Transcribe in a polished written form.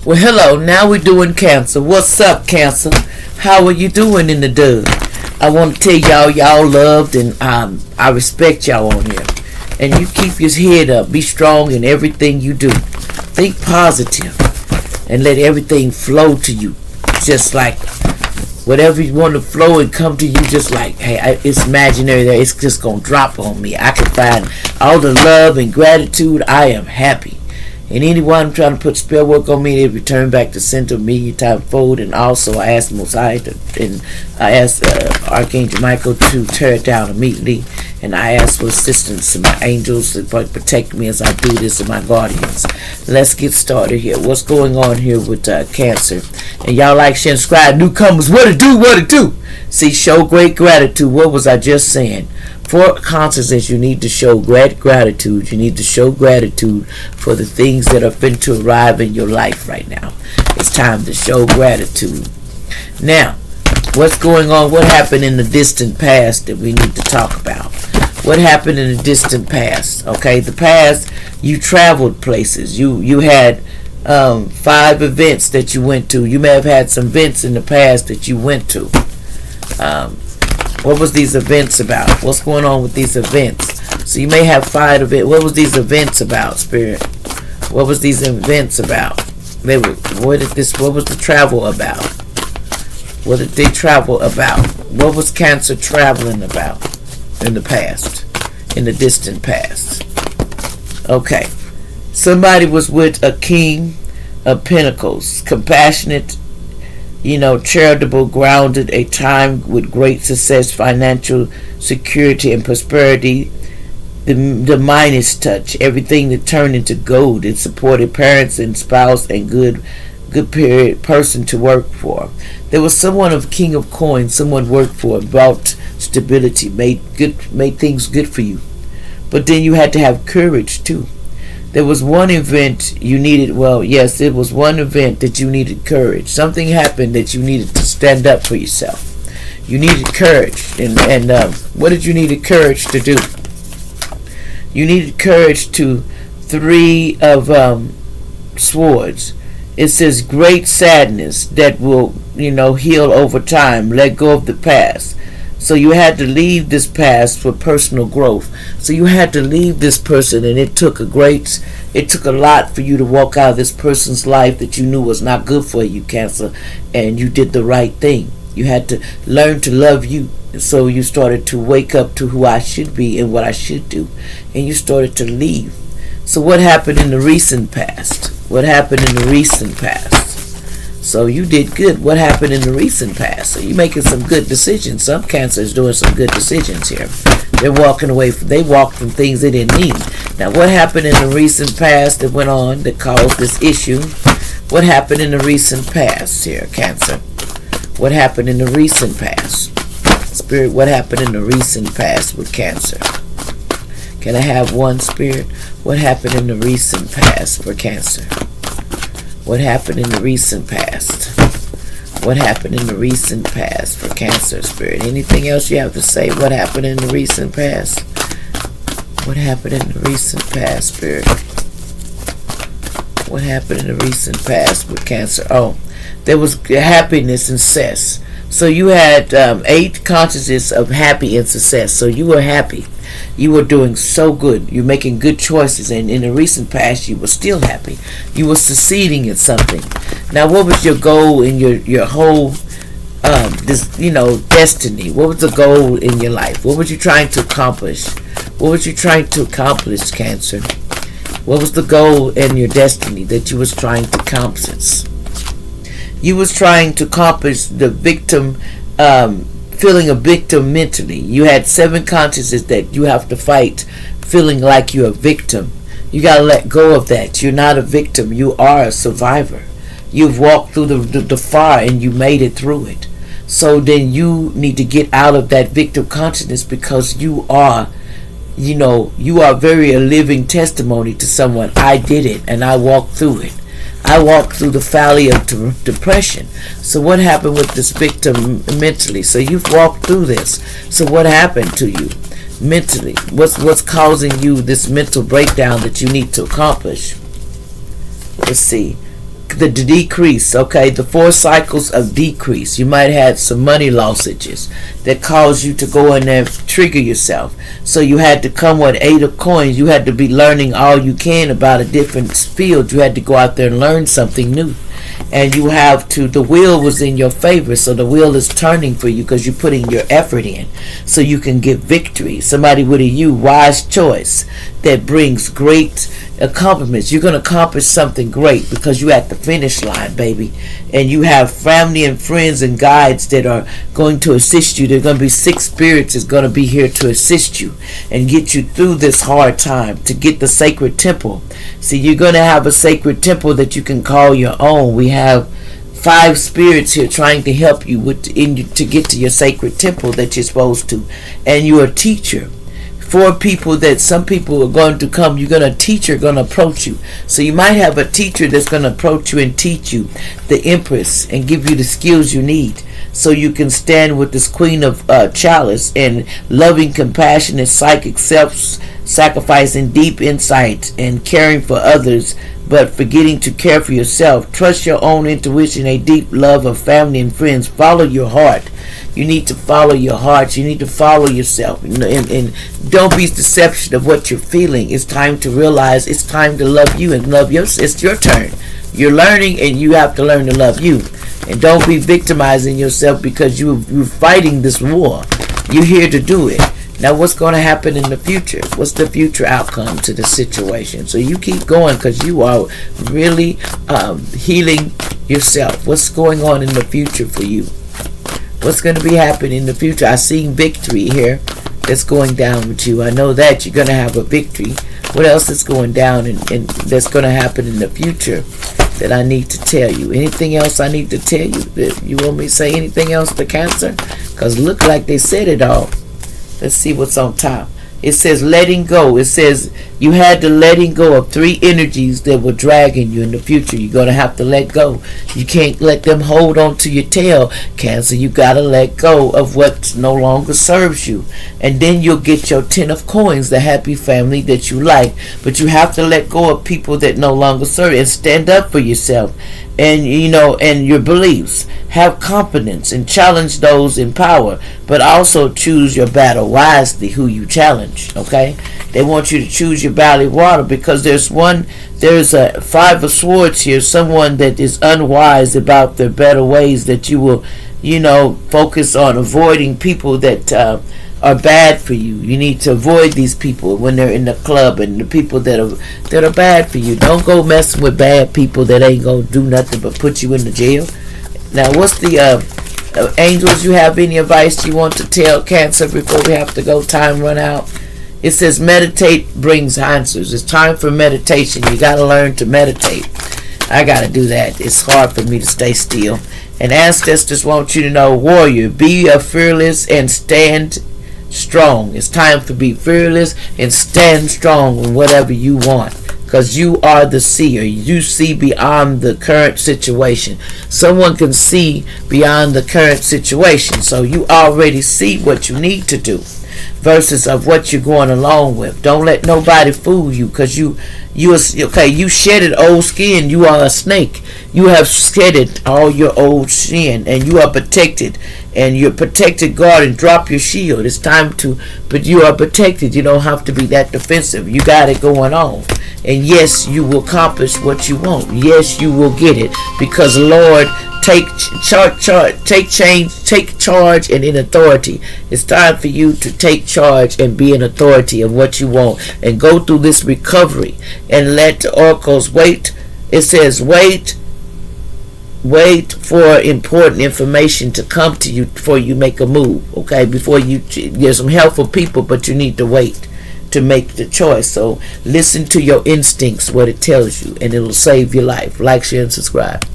Well, hello. Now we're doing Cancer. What's up, Cancer? How are you doing in the dub? I want to tell y'all loved, and I respect y'all on here. And you keep your head up. Be strong in everything you do. Think positive, and let everything flow to you. Just like whatever you want to flow and come to you, just like, hey, it's imaginary there. It's just going to drop on me. I can find all the love and gratitude. I am happy. And anyone trying to put spell work on me, they return back to center me time fold. And also I asked Most High and I asked Archangel Michael to tear it down immediately. And I asked for assistance to my angels to protect me as I do this and my guardians. Let's get started here. What's going on here with Cancer? And y'all like, share, subscribe, newcomers. What it do? What it do? See, show great gratitude. What was I just saying? For consciousness, you need to show great gratitude. You need to show gratitude for the things that are fit to arrive in your life right now. It's time to show gratitude. Now, what's going on? What happened in the distant past that we need to talk about? What happened in the distant past? Okay, the past, you traveled places. You had 5 events that you went to. You may have had some events in the past that you went to. What was these events about? What's going on with these events? So you may have 5 events. What was these events about, Spirit? What was these events about? What was the travel about? What did they travel about? What was Cancer traveling about in the past? In the distant past? Okay. Somebody was with a King of Pentacles. Compassionate, charitable, grounded, a time with great success, financial security and prosperity. The Midas touch, everything that turned into gold. It supported parents and spouse and good period person to work for. There was someone of King of Coins, someone worked for, brought stability, made things good for you. But then you had to have courage too. There was one event you needed, it was one event that you needed courage. Something happened that you needed to stand up for yourself. You needed courage. And what did you need courage to do? You needed courage to 3 of swords. It says great sadness that will, heal over time. Let go of the past. So you had to leave this past for personal growth. So you had to leave this person, and it took a lot for you to walk out of this person's life that you knew was not good for you, Cancer, and you did the right thing. You had to learn to love you. So you started to wake up to who I should be and what I should do, and you started to leave. So what happened in the recent past? What happened in the recent past? So you did good. What happened in the recent past? So you're making some good decisions. Some Cancer is doing some good decisions here. They're walking away they walked from things they didn't need. Now what happened in the recent past that went on that caused this issue? What happened in the recent past here, Cancer? What happened in the recent past? Spirit, what happened in the recent past with Cancer? Can I have one, Spirit? What happened in the recent past for Cancer? What happened in the recent past? What happened in the recent past for Cancer, Spirit? Anything else you have to say? What happened in the recent past? What happened in the recent past, Spirit? What happened in the recent past with Cancer? Oh, there was happiness and success. So you had 8 consciousness of happy and success. So you were happy. You were doing so good. You're making good choices. And in the recent past, you were still happy. You were succeeding in something. Now, what was your goal in your whole, destiny? What was the goal in your life? What were you trying to accomplish? What was you trying to accomplish, Cancer? What was the goal in your destiny that you was trying to accomplish? You was trying to accomplish the victim, feeling a victim mentally. You had 7 consciousness that you have to fight, feeling like you're a victim. You got to let go of that. You're not a victim. You are a survivor. You've walked through the fire and you made it through it. So then you need to get out of that victim consciousness, because you are very a living testimony to someone. I did it and I walked through it. I walked through the valley of depression. So what happened with this victim mentally? So you've walked through this. So what happened to you mentally? What's causing you this mental breakdown that you need to accomplish? Let's see. the decrease, okay, the 4 cycles of decrease. You might have some money losses that caused you to go in there and trigger yourself. So you had to come with 8 of coins. You had to be learning all you can about a different field. You had to go out there and learn something new. And you have to, the wheel was in your favor, so the wheel is turning for you because you're putting your effort in so you can get victory. Somebody with a wise choice that brings great accomplishments. You're going to accomplish something great because you're at the finish line, baby. And you have family and friends and guides that are going to assist you. There are going to be 6 spirits that's going to be here to assist you and get you through this hard time, to get the sacred temple. See, you're going to have a sacred temple that you can call your own. We have 5 spirits here trying to help you to get to your sacred temple that you're supposed to. And you're a teacher. 4 people that some people are going to come. You're going to teacher going to approach you. So you might have a teacher that's going to approach you and teach you, the Empress, and give you the skills you need so you can stand with this Queen of Chalice and loving, compassionate, psychic, self-sacrificing, deep insight and caring for others, but forgetting to care for yourself. Trust your own intuition, a deep love of family and friends. Follow your heart. You need to follow your heart. You need to follow yourself. And don't be deception of what you're feeling. It's time to realize it's time to love you and love yourself. It's your turn. You're learning and you have to learn to love you. And don't be victimizing yourself because you're fighting this war. You're here to do it. Now what's going to happen in the future? What's the future outcome to the situation? So you keep going because you are really healing yourself. What's going on in the future for you? What's going to be happening in the future? I see victory here that's going down with you. I know that you're going to have a victory. What else is going down and that's going to happen in the future that I need to tell you? Anything else I need to tell you? You want me to say anything else to Cancer? Because look like they said it all. Let's see what's on top. It says letting go. It says you had to letting go of 3 energies that were dragging you in the future. You're going to have to let go. You can't let them hold on to your tail, Cancer. You got to let go of what no longer serves you. And then you'll get your 10 of coins, the happy family that you like. But you have to let go of people that no longer serve you and stand up for yourself. And and your beliefs. Have confidence and challenge those in power, but also choose your battle wisely who you challenge. Okay, they want you to choose your battle water because there's a 5 of swords here, someone that is unwise about their better ways, that you will focus on avoiding people that are bad for you. You need to avoid these people when they're in the club, and the people that are bad for you. Don't go messing with bad people that ain't gonna do nothing but put you in the jail. Now, what's the angels? You have any advice you want to tell Cancer before we have to go? Time run out. It says meditate brings answers. It's time for meditation. You got to learn to meditate. I got to do that. It's hard for me to stay still. And ancestors want you to know, warrior, be a fearless and stand strong. It's time to be fearless and stand strong in whatever you want, because you are the seer. You see beyond the current situation. Someone can see beyond the current situation, so you already see what you need to do versus of what you're going along with. Don't let nobody fool you, because you shedded old skin. You are a snake. You have shedded all your old skin, and you are protected, and you're protected. Guard and drop your shield. It's time to, but you are protected. You don't have to be that defensive. You got it going on, and yes, you will accomplish what you want. Yes, you will get it, because Lord, take charge and in authority. It's time for you to take charge and be in authority of what you want, and go through this recovery and let the oracles wait. It says wait for important information to come to you before you make a move. Okay, before there's some helpful people, but you need to wait to make the choice. So listen to your instincts, what it tells you, and it'll save your life. Like, share, and subscribe.